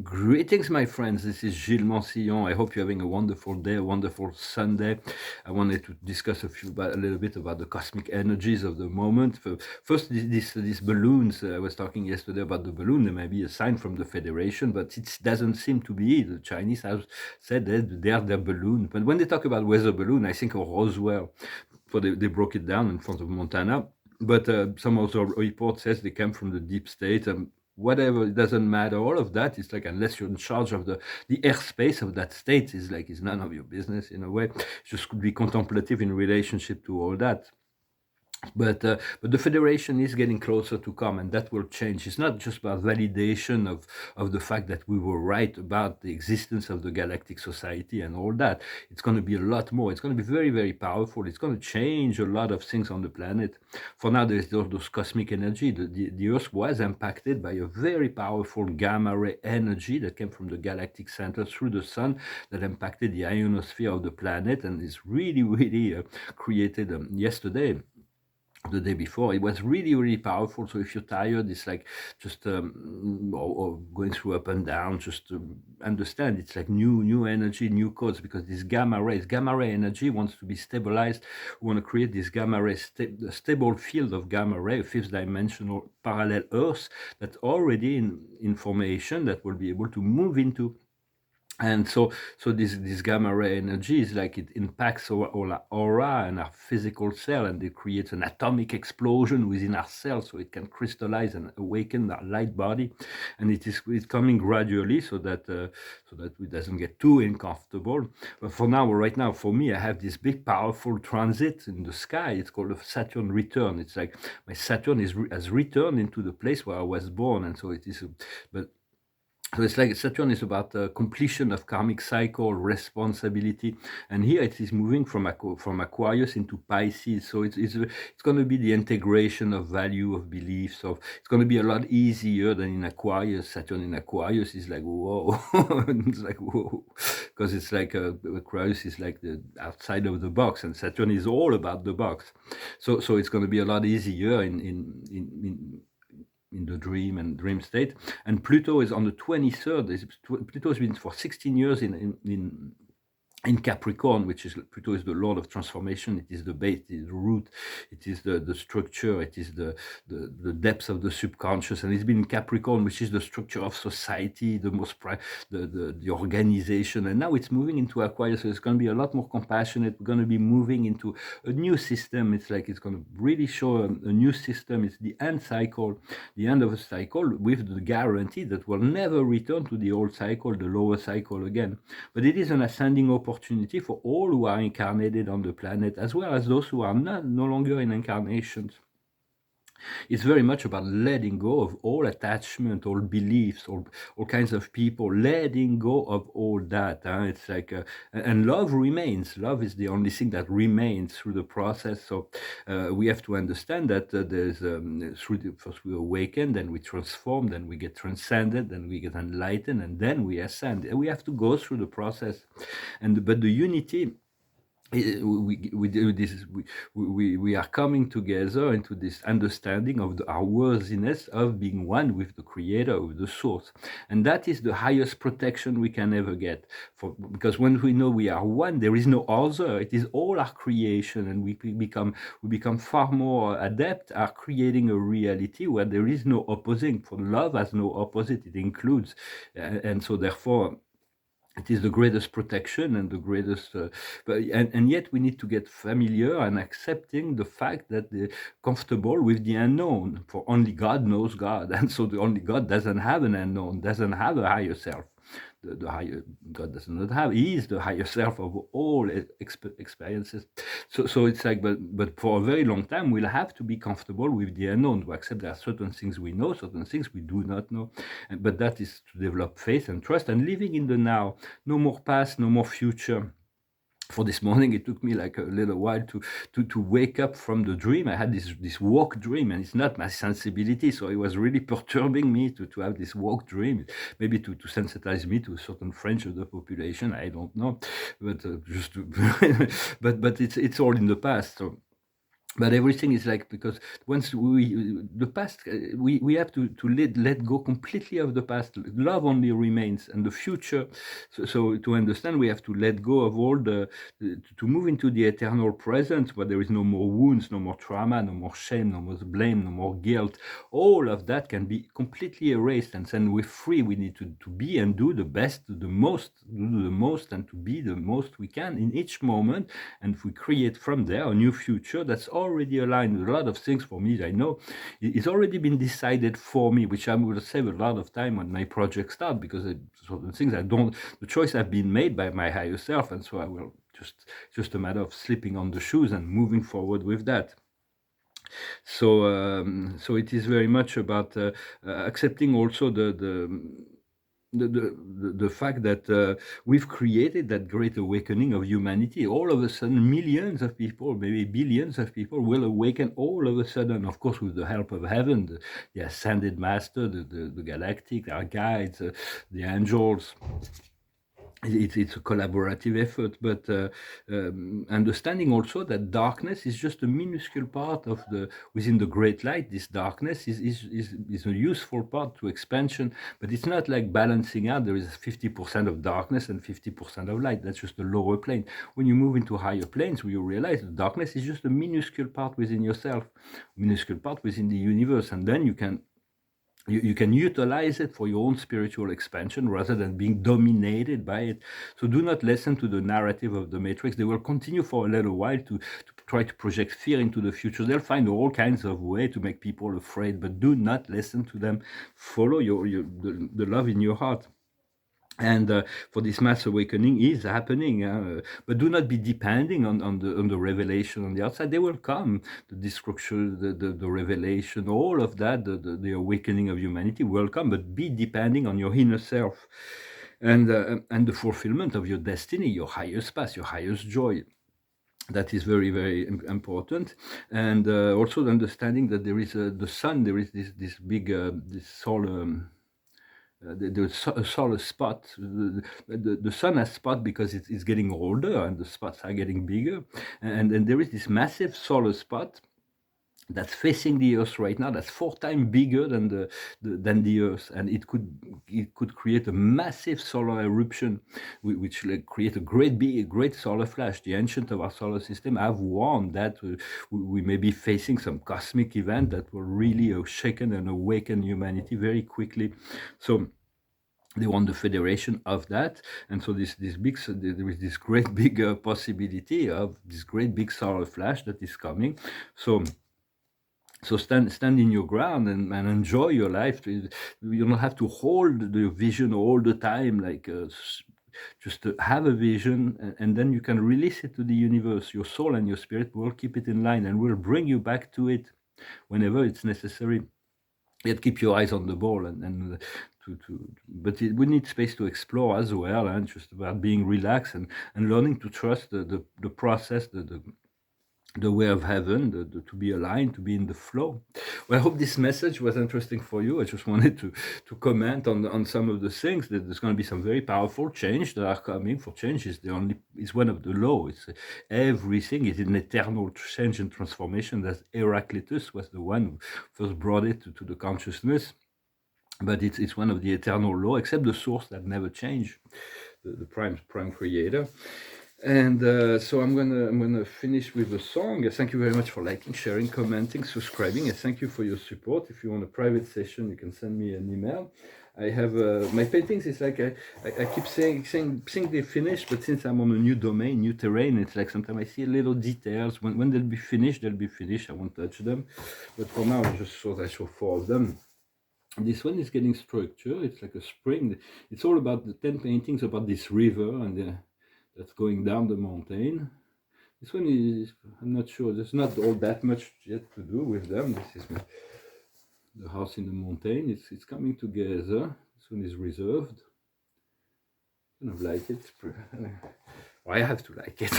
Greetings, my friends. This is Gilles Mansillon. I hope you're having a wonderful day, a wonderful Sunday. I wanted to discuss a little bit about the cosmic energies of the moment. First, these balloons. I was talking yesterday about the balloon. There may be a sign from the Federation, but it doesn't seem to be. The Chinese have said that they're their balloon. But when they talk about weather balloon, I think of Roswell. So they broke it down in front of Montana. But some other report says they came from the deep state. Whatever, it doesn't matter. All of that is like, unless you're in charge of the airspace of that state, is like, it's none of your business in a way. Just could be contemplative in relationship to all that. But the federation is getting closer to come, and that will change. It's not just about validation of the fact that we were right about the existence of the galactic society and all that. It's going to be a lot more. It's going to be very, very powerful. It's going to change a lot of things on the planet. For now, there's those cosmic energy. The Earth was impacted by a very powerful gamma ray energy that came from the galactic center through the sun, that impacted the ionosphere of the planet, and is really, really created yesterday, the day before. It was really, really powerful. So if you're tired, it's like just or going through up and down, just understand it's like new energy, new codes, because this gamma ray energy wants to be stabilized. We want to create this gamma ray stable field of gamma ray, a fifth dimensional parallel Earth that's already in formation, that will be able to move into. And so this gamma ray energy is like, it impacts our aura and our physical cell, and it creates an atomic explosion within our cells, so it can crystallize and awaken our light body. And it's coming gradually, so that it doesn't get too uncomfortable. But for now, right now, for me, I have this big powerful transit in the sky. It's called a Saturn return. It's like my Saturn has returned into the place where I was born, and so it is. So it's like Saturn is about completion of karmic cycle, responsibility, and here it is moving from Aquarius into Pisces. So it's going to be the integration of value, of beliefs. So it's going to be a lot easier than in Aquarius. Saturn in Aquarius is like, whoa, it's like whoa, because it's like Aquarius is like the outside of the box, and Saturn is all about the box. So it's going to be a lot easier in the dream state. And Pluto is on the 23rd. Pluto has been for 16 years in Capricorn, which is, Pluto is the lord of transformation. It is the base, it is the root, it is the structure, it is the depths of the subconscious. And it's been in Capricorn, which is the structure of society, the organization. And now it's moving into Aquarius, so it's going to be a lot more compassionate. We're going to be moving into a new system. It's like it's going to really show a new system. It's the end cycle, the end of a cycle, with the guarantee that we'll never return to the old cycle, the lower cycle again. But it is an ascending opportunity for all who are incarnated on the planet, as well as those who are no longer in incarnations. It's very much about letting go of all attachment, all beliefs, all kinds of people, letting go of all that. It's like, and love remains. Love is the only thing that remains through the process. So we have to understand that there's first we awaken, then we transform, then we get transcended, then we get enlightened, and then we ascend. And we have to go through the process. But the unity, we do this. We are coming together into this understanding of our worthiness of being one with the Creator, with the Source, and that is the highest protection we can ever get. Because when we know we are one, there is no other. It is all our creation, and we become far more adept at creating a reality where there is no opposing. For love has no opposite; it includes, and so therefore, it is the greatest protection and the greatest, and yet we need to get familiar and accepting the fact that they're comfortable with the unknown. For only God knows God, and so the only God doesn't have an unknown, doesn't have a higher self. The higher God does not have. He is the higher self of all experiences. So it's like, but for a very long time we'll have to be comfortable with the unknown, to accept there are certain things we know, certain things we do not know. But that is to develop faith and trust and living in the now. No more past, no more future. For this morning, it took me like a little while to wake up from the dream. I had this walk dream, and it's not my sensibility, so it was really perturbing me to have this walk dream. Maybe to sensitize me to a certain French of the population, I don't know, but just to but it's all in the past. So but everything is like, because once the past, we have to let go completely of the past. Love only remains, and the future. So to understand, we have to let go of all to move into the eternal present, where there is no more wounds, no more trauma, no more shame, no more blame, no more guilt. All of that can be completely erased, and then we're free. We need to be and do the best, do the most, and to be the most we can in each moment. And if we create from there a new future that's already aligned with a lot of things for me, I know it's already been decided for me, which I will save a lot of time when my project start, because certain things the choice have been made by my higher self, and so I will just a matter of slipping on the shoes and moving forward with that. So it is very much about accepting also the fact that we've created that great awakening of humanity. All of a sudden, millions of people, maybe billions of people, will awaken all of a sudden, of course, with the help of heaven, the ascended master, the galactic, our guides, the angels. It's a collaborative effort, but understanding also that darkness is just a minuscule part of within the great light. This darkness is a useful part to expansion, but it's not like balancing out. There is 50% of darkness and 50% of light. That's just the lower plane. When you move into higher planes, you realize the darkness is just a minuscule part within yourself, minuscule part within the universe, and then you can utilize it for your own spiritual expansion rather than being dominated by it. So do not listen to the narrative of the Matrix. They will continue for a little while to try to project fear into the future. They'll find all kinds of ways to make people afraid, but do not listen to them. Follow the love in your heart. And for this mass awakening is happening, but do not be depending on the revelation on the outside. They will come, the destruction, the revelation, all of that, the awakening of humanity will come, but be depending on your inner self, and the fulfillment of your destiny, your highest path, your highest joy. That is very, very important. And also the understanding that there is the sun, there is this big this solar the solar spot. The sun has spot because it's getting older and the spots are getting bigger, and there is this massive solar spot that's facing the Earth right now. That's 4 times bigger than the Earth, and it could create a massive solar eruption, which create a great solar flash. The ancient of our solar system have warned that we may be facing some cosmic event that will really shaken and awaken humanity very quickly. So they want the federation of that, and so there is this great big possibility of this great big solar flash that is coming. So stand in your ground and enjoy your life. You don't have to hold the vision all the time, like just to have a vision, and then you can release it to the universe. Your soul and your spirit will keep it in line and will bring you back to it whenever it's necessary. Yet keep your eyes on the ball, but we need space to explore as well, and just about being relaxed and learning to trust the process, the way of heaven, to be aligned, to be in the flow. Well, I hope this message was interesting for you. I just wanted to comment on some of the things. That there's going to be some very powerful change that are coming. For change is one of the laws. Everything is an eternal change and transformation. That Heraclitus was the one who first brought it to the consciousness. But it's one of the eternal law, except the source that never change, the prime creator. And so I'm gonna finish with a song. Thank you very much for liking, sharing, commenting, subscribing, and thank you for your support. If you want a private session, you can send me an email. I have my paintings. It's like I keep saying they're finished, but since I'm on a new domain, new terrain, it's like sometimes I see little details. When they'll be finished, they'll be finished. I won't touch them. But for now, I just thought I show 4 of them. This one is getting structure. It's like a spring. It's all about the 10 paintings about this river and that's going down the mountain. This one is, I'm not sure, there's not all that much yet to do with them. This is the house in the mountain. It's coming together. This one is reserved. Kind of like it. Well, I have to like it.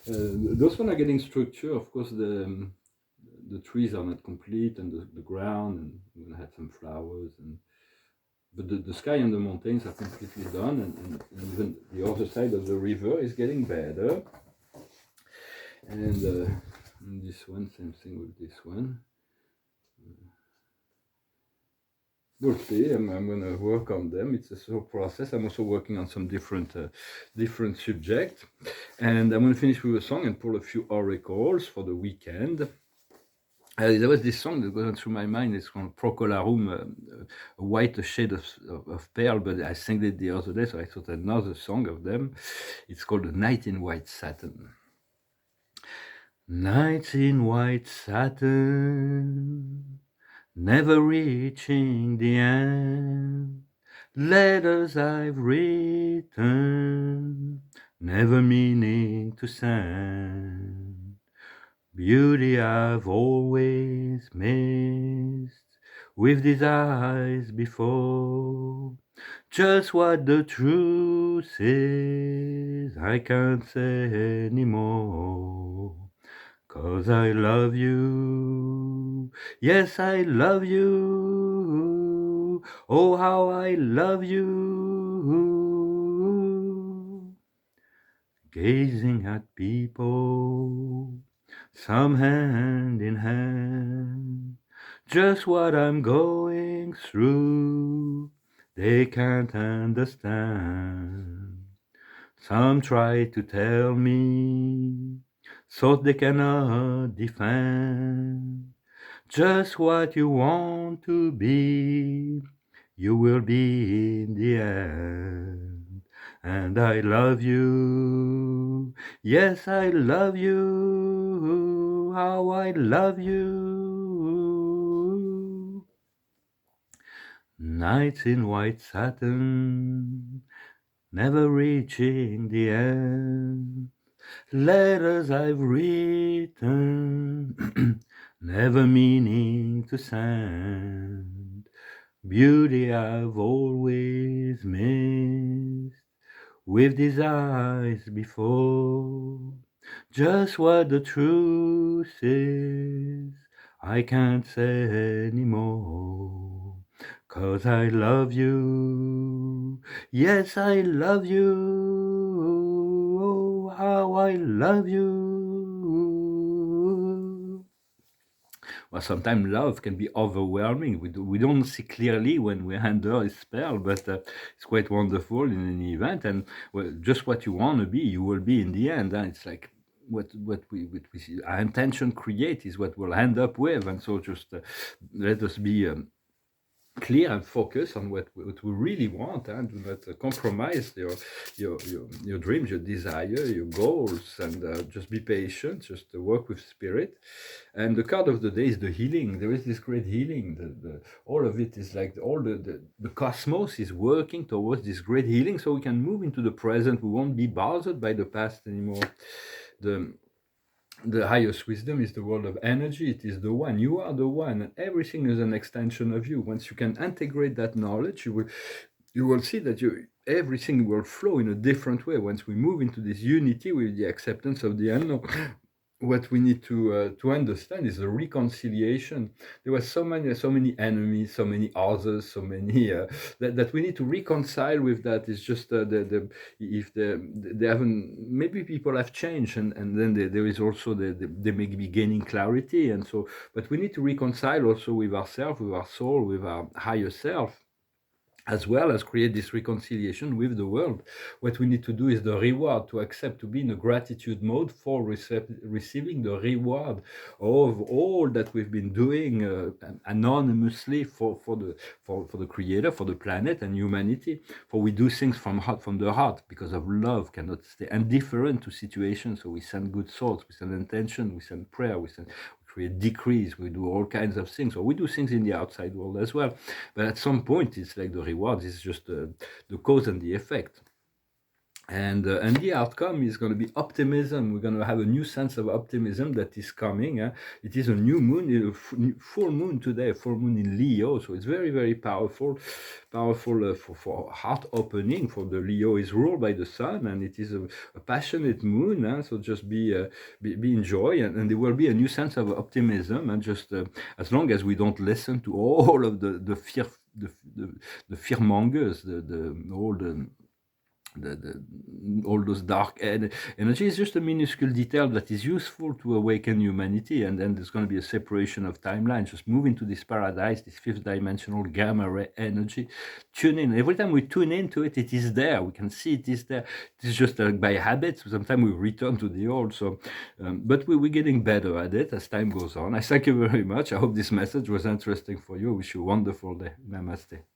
Those one are getting structure. Of course, the trees are not complete, and the ground, and we're gonna have some flowers, but the sky and the mountains are completely done, and even the other side of the river is getting better. And This one, same thing with this one. We'll see. I'm going to work on them. It's a slow process. I'm also working on some different subjects, and I'm going to finish with a song and pull a few oracles for the weekend. There was this song that goes through my mind. It's called Procolarum, a white shade of pearl, but I sang it the other day, so I thought another song of them. It's called The Night in White Satin. Nights in white satin, never reaching the end. Letters I've written, never meaning to send. Beauty I've always missed with these eyes before. Just what the truth is, I can't say anymore. 'Cause I love you, yes I love you, oh how I love you. Gazing at people, some hand in hand, just what I'm going through, they can't understand. Some try to tell me, thought they cannot defend. Just what you want to be, you will be in the end. And I love you, yes I love you, how I love you. Nights in white satin, never reaching the end. Letters I've written, never meaning to send. Beauty I've always missed with these eyes before. Just what the truth is, I can't say anymore. 'Cause I love you, yes I love you, oh how I love you. Well, sometimes love can be overwhelming. We don't see clearly when we're under a spell, but it's quite wonderful in any event. And well, just what you want to be, you will be in the end. And it's like what we see, our intention create is what we'll end up with. And so just let us be clear and focus on what we really want, and do not compromise your dreams, your desire, your goals, and just be patient, just work with spirit. And the card of the day is the healing. There is this great healing. All of it is like the cosmos is working towards this great healing, so we can move into the present. We won't be bothered by the past anymore. The highest wisdom is the world of energy. It is the one. You are the one, and everything is an extension of you. Once you can integrate that knowledge, you will see that everything will flow in a different way. Once we move into this unity with the acceptance of the unknown, what we need to understand is the reconciliation. There were so many enemies, so many others, so many that we need to reconcile with. That is just if they haven't, maybe people have changed, and then there is also they may be gaining clarity, and so, but we need to reconcile also with ourselves, with our soul, with our higher self, as well as create this reconciliation with the world. What we need to do is the reward, to accept, to be in a gratitude mode for receiving the reward of all that we've been doing anonymously for the creator, for the planet and humanity. For we do things from the heart, because of love, cannot stay indifferent to situations. So we send good thoughts, we send intention, we send prayer, we create decrees, we do all kinds of things, or we do things in the outside world as well. But at some point, it's like the reward is just the cause and the effect. And the outcome is going to be optimism. We're going to have a new sense of optimism that is coming. It is a new moon, full moon today, full moon in Leo. So it's very, very powerful for heart opening. For the Leo is ruled by the sun, and it is a passionate moon. So just be in joy, and there will be a new sense of optimism. And just as long as we don't listen to all of the fearmongers, all all those dark energy is just a minuscule detail that is useful to awaken humanity, and then there's going to be a separation of timelines. Just move into this paradise, this fifth dimensional gamma ray energy. Tune in. Every time we tune into it, it is there. We can see it is there. It is just by habit. Sometimes we return to the old. So, but we're getting better at it as time goes on. I thank you very much. I hope this message was interesting for you. I wish you a wonderful day. Namaste.